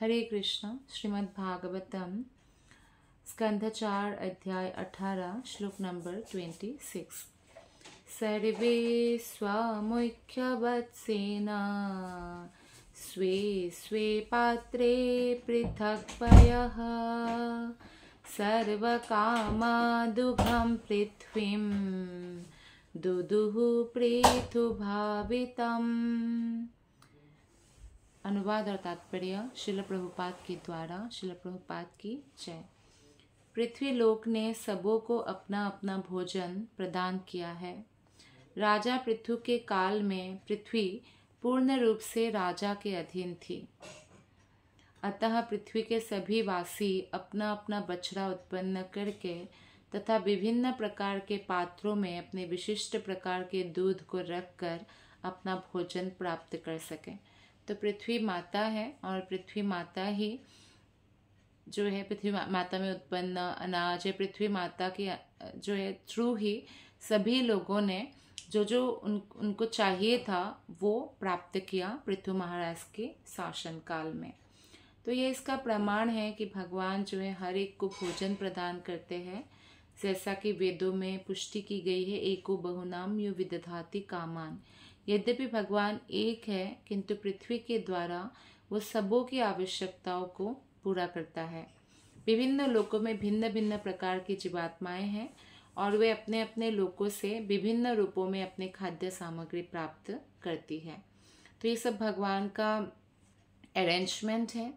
हरे कृष्ण। श्रीमद् भागवतम स्कंध 4 अध्याय 18 श्लोक नंबर 26। सर्वे स्वमुख्यवत्सेना स्वे स्वे पात्रे पृथक्पयः सर्वकामादुघं पृथ्वीं दुदुः पृथुभावितम्। अनुवाद और तात्पर्य शिल प्रभुपाद के द्वारा। शिल प्रभुपाद की जय। पृथ्वी लोक ने सबों को अपना अपना भोजन प्रदान किया है। राजा पृथु के काल में पृथ्वी पूर्ण रूप से राजा के अधीन थी। अतः पृथ्वी के सभी वासी अपना अपना बछड़ा उत्पन्न करके तथा विभिन्न प्रकार के पात्रों में अपने विशिष्ट प्रकार के दूध को रखकर अपना भोजन प्राप्त कर सकें। तो पृथ्वी माता है और पृथ्वी माता ही जो है, पृथ्वी माता में उत्पन्न अनाज है। पृथ्वी माता की जो है थ्रू ही सभी लोगों ने जो उनको चाहिए था वो प्राप्त किया पृथु महाराज के शासन काल में। तो ये इसका प्रमाण है कि भगवान जो है हर एक को भोजन प्रदान करते हैं, जैसा कि वेदों में पुष्टि की गई है, एको बहुनाम यो विदधाति कामान। यद्यपि भगवान एक है किंतु पृथ्वी के द्वारा वो सबों की आवश्यकताओं को पूरा करता है। विभिन्न लोकों में भिन्न भिन्न प्रकार की जीवात्माएं हैं और वे अपने अपने लोकों से विभिन्न रूपों में अपने खाद्य सामग्री प्राप्त करती है। तो ये सब भगवान का अरेंजमेंट है।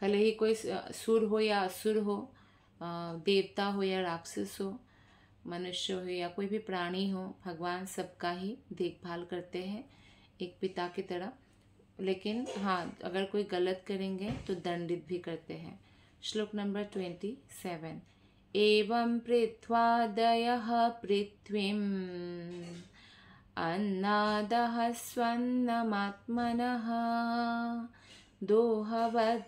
भले ही कोई सुर हो या असुर हो, देवता हो या राक्षस हो, मनुष्य हो या कोई भी प्राणी हो, भगवान सबका ही देखभाल करते हैं एक पिता की तरह। लेकिन हाँ, अगर कोई गलत करेंगे तो दंडित भी करते हैं। श्लोक नंबर 27। एवं पृथ्वादयः पृथ्वीम् अन्नादः स्वन्नमात्मनः दोहवत्सादिभेदेन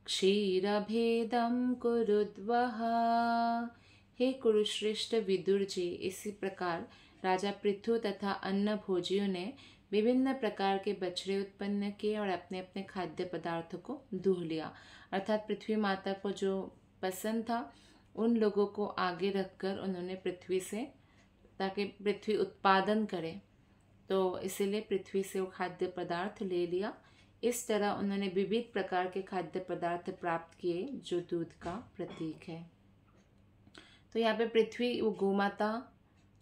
क्षीरभेदम कुरुद्वः। हे कुरुश्रेष्ठ विदुर जी, इसी प्रकार राजा पृथु तथा अन्न भोजियों ने विभिन्न प्रकार के बछड़े उत्पन्न किए और अपने अपने खाद्य पदार्थों को दूह लिया। अर्थात पृथ्वी माता को जो पसंद था उन लोगों को आगे रखकर उन्होंने पृथ्वी से, ताकि पृथ्वी उत्पादन करे, तो इसीलिए पृथ्वी से वो खाद्य पदार्थ ले लिया। इस तरह उन्होंने विविध प्रकार के खाद्य पदार्थ प्राप्त किए जो दूध का प्रतीक है। तो यहाँ पे पृथ्वी, वो गोमाता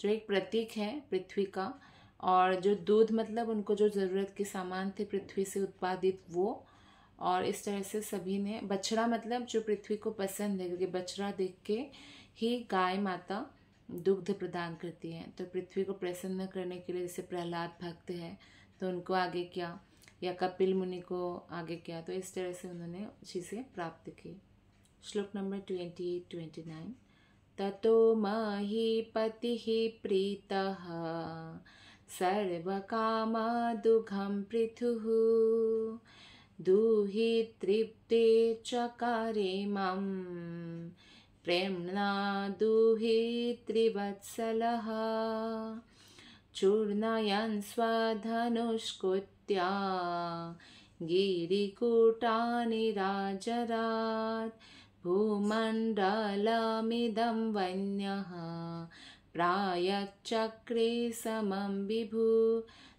जो एक प्रतीक है पृथ्वी का, और जो दूध मतलब उनको जो ज़रूरत के सामान थे पृथ्वी से उत्पादित वो। और इस तरह से सभी ने, बछड़ा मतलब जो पृथ्वी को पसंद है, क्योंकि बछड़ा देख के ही गाय माता दुग्ध प्रदान करती है। तो पृथ्वी को प्रसन्न करने के लिए जैसे प्रहलाद भक्त है तो उनको आगे किया, या कपिल मुनि को आगे किया, तो इस तरह से उन्होंने चीज़ें प्राप्त की। श्लोक नंबर 28-29। ततो महीपतिः प्रीतः सर्वकामादुघं पृथुः दूहि तृप्ते चकारे मम प्रेम्णा दूहि त्रिवत्सलः चूर्णयन् स्वधनुष्कुत्या गिरिकूटानि राजरात् भूमण्डलमिदं वन्यः प्रायश्चक्रे समं विभु।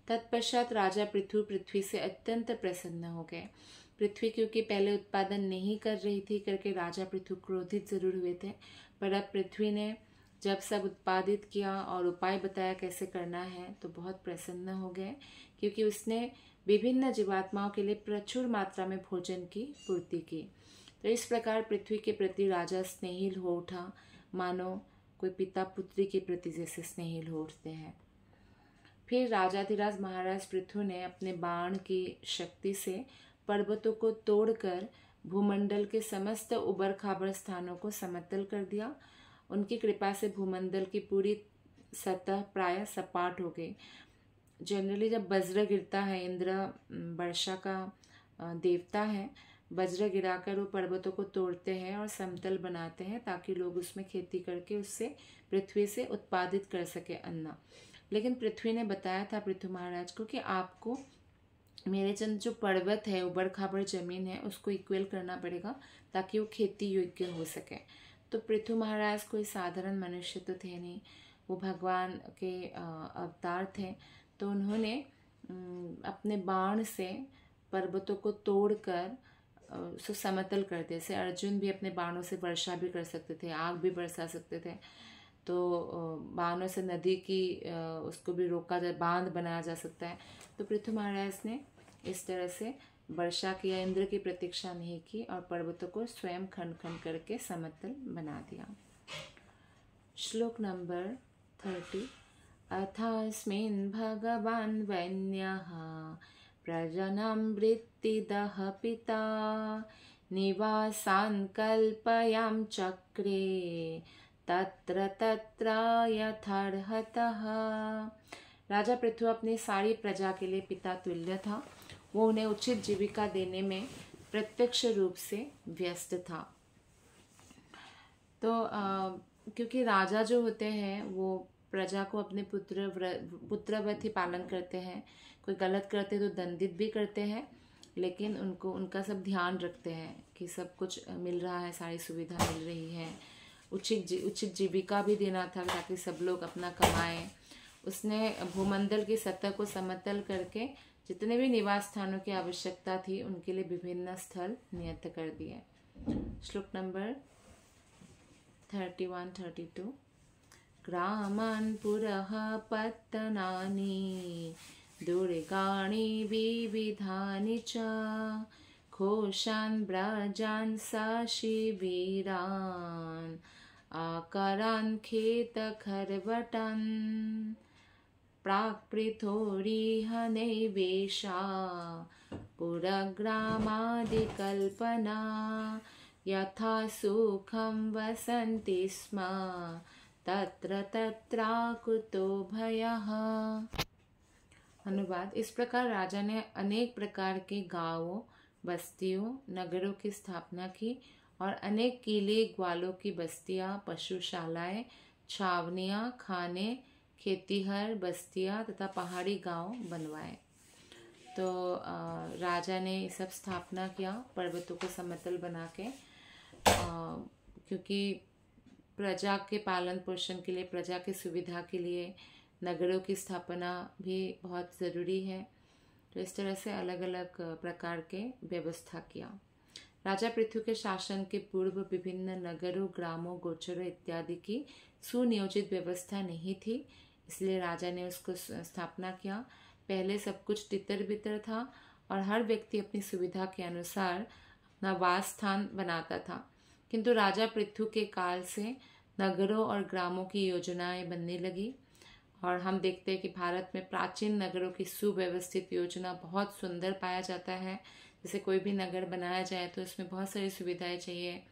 तत्पश्चात राजा पृथ्वी से अत्यंत प्रसन्न हो गए। पृथ्वी क्योंकि पहले उत्पादन नहीं कर रही थी करके राजा पृथु क्रोधित जरूर हुए थे, पर अब पृथ्वी ने जब सब उत्पादित किया और उपाय बताया कैसे करना है तो बहुत प्रसन्न हो गए, क्योंकि उसने विभिन्न जीवात्माओं के लिए प्रचुर मात्रा में भोजन की पूर्ति की। तो इस प्रकार पृथ्वी के प्रति राजा स्नेहिल हो उठा, मानो कोई पिता पुत्री के प्रति जैसे स्नेहिल हो उठते हैं। फिर राजाधिराज महाराज पृथु ने अपने बाण की शक्ति से पर्वतों को तोड़कर भूमंडल के समस्त उबड़ खाबड़ स्थानों को समतल कर दिया। उनकी कृपा से भूमंडल की पूरी सतह प्राय सपाट हो गई। जनरली जब वज्र गिरता है, इंद्र वर्षा का देवता है, वज्र गिराकर वो पर्वतों को तोड़ते हैं और समतल बनाते हैं ताकि लोग उसमें खेती करके उससे पृथ्वी से उत्पादित कर सके अन्न। लेकिन पृथ्वी ने बताया था पृथु महाराज को कि आपको मेरे चंद जो पर्वत है, उबड़ खाबड़ जमीन है, उसको इक्वल करना पड़ेगा ताकि वो खेती योग्य हो सके। तो पृथु महाराज कोई साधारण मनुष्य तो थे नहीं, वो भगवान के अवतार थे। तो उन्होंने अपने बाण से पर्वतों को तोड़कर उसको समतल कर दिया। जैसे अर्जुन भी अपने बाणों से वर्षा भी कर सकते थे, आग भी बरसा सकते थे। तो बाणों से नदी की उसको भी रोका जा, बांध बनाया जा सकता है। तो पृथु महाराज ने इस तरह से वर्षा किया, इंद्र की प्रतीक्षा नहीं की और पर्वतों को स्वयं खंड खंड करके समतल बना दिया। श्लोक नंबर 30। अथास्मिन् भगवान् वैन्यः प्रजनं वृत्तिदः पिता निवासान् कल्पयां चक्रे तत्र तत्र यथार्हतः। राजा पृथु अपनी सारी प्रजा के लिए पिता तुल्य था। वो उन्हें उचित जीविका देने में प्रत्यक्ष रूप से व्यस्त था। तो क्योंकि राजा जो होते हैं वो प्रजा को अपने पुत्रवत ही पालन करते हैं। कोई गलत करते तो दंडित भी करते हैं, लेकिन उनका सब ध्यान रखते हैं कि सब कुछ मिल रहा है, सारी सुविधा मिल रही है। उचित जीविका भी देना था ताकि सब लोग अपना कमाएं। उसने भूमंडल की सतह को समतल करके जितने भी निवास स्थानों की आवश्यकता थी उनके लिए विभिन्न स्थल नियत कर दिए। श्लोक नंबर 31-32। ग्रामान् पुरः पत्तनानि दुर्गाणि विविधानि च घोषान् व्रजान् शिबिरान् आकरान् खेतखर्वटान् प्राक्पृथोरिह नैवेशा पुरग्रामादिकल्पना यथा सुखं वसन्ति स्म तत्र तत्राकुतो भयः। अनुवाद। इस प्रकार राजा ने अनेक प्रकार के गांवों, बस्तियों, नगरों की स्थापना की और अनेक किले, ग्वालों की बस्तियां, पशुशालाएं, छावनियां, खाने, खेतीहर बस्तियां तथा पहाड़ी गांव बनवाए। तो राजा ने सब स्थापना किया पर्वतों को समतल बना के, क्योंकि प्रजा के पालन पोषण के लिए, प्रजा की सुविधा के लिए नगरों की स्थापना भी बहुत ज़रूरी है। तो इस तरह से अलग अलग प्रकार के व्यवस्था किया। राजा पृथु के शासन के पूर्व विभिन्न नगरों, ग्रामों, गोचरों इत्यादि की सुनियोजित व्यवस्था नहीं थी, इसलिए राजा ने उसको स्थापना किया। पहले सब कुछ तितर बितर था और हर व्यक्ति अपनी सुविधा के अनुसार अपना वास स्थान बनाता था। किंतु राजा पृथु के काल से नगरों और ग्रामों की योजनाएं बनने लगी और हम देखते हैं कि भारत में प्राचीन नगरों की सुव्यवस्थित योजना बहुत सुंदर पाया जाता है। जैसे कोई भी नगर बनाया जाए तो इसमें बहुत सारी सुविधाएं चाहिए,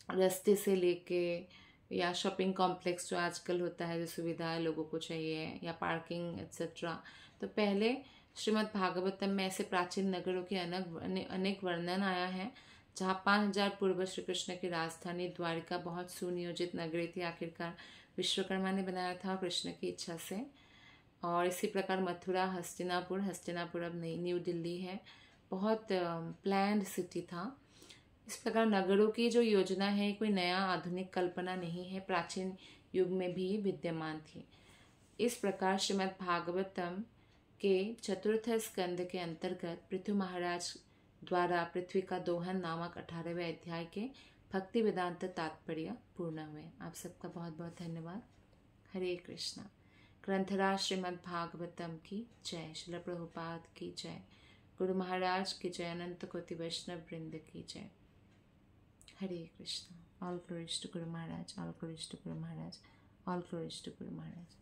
रास्ते से लेके या शॉपिंग कॉम्प्लेक्स जो आजकल होता है, जो सुविधाएं लोगों को चाहिए, या पार्किंग एक्सेट्रा। तो पहले श्रीमद् भागवतम में ऐसे प्राचीन नगरों के अनेक वर्णन आया है, जहाँ 5000 पूर्व श्री कृष्ण की राजधानी द्वारिका बहुत सुनियोजित नगरी थी। आखिरकार विश्वकर्मा ने बनाया था कृष्ण की इच्छा से। और इसी प्रकार मथुरा, हस्तिनापुर अब न्यू दिल्ली है, बहुत प्लान्ड सिटी था। इस प्रकार नगरों की जो योजना है कोई नया आधुनिक कल्पना नहीं है, प्राचीन युग में भी विद्यमान थी। इस प्रकार श्रीमद् भागवतम के चतुर्थ स्कंद के अंतर्गत पृथु महाराज द्वारा पृथ्वी का दोहन नामक 18वें अध्याय के भक्ति वेदांत तात्पर्य पूर्ण हुए। आप सबका बहुत बहुत धन्यवाद। हरे कृष्णा। ग्रंथराज श्रीमद् भागवतम की जय। श्रील प्रभुपाद की जय। गुरु महाराज की जय। अनंत कोटि वैष्णव वृंद की जय। हरे Krishna. All glories to Guru Maharaj, all glories to Guru Maharaj, all glories to Guru Maharaj.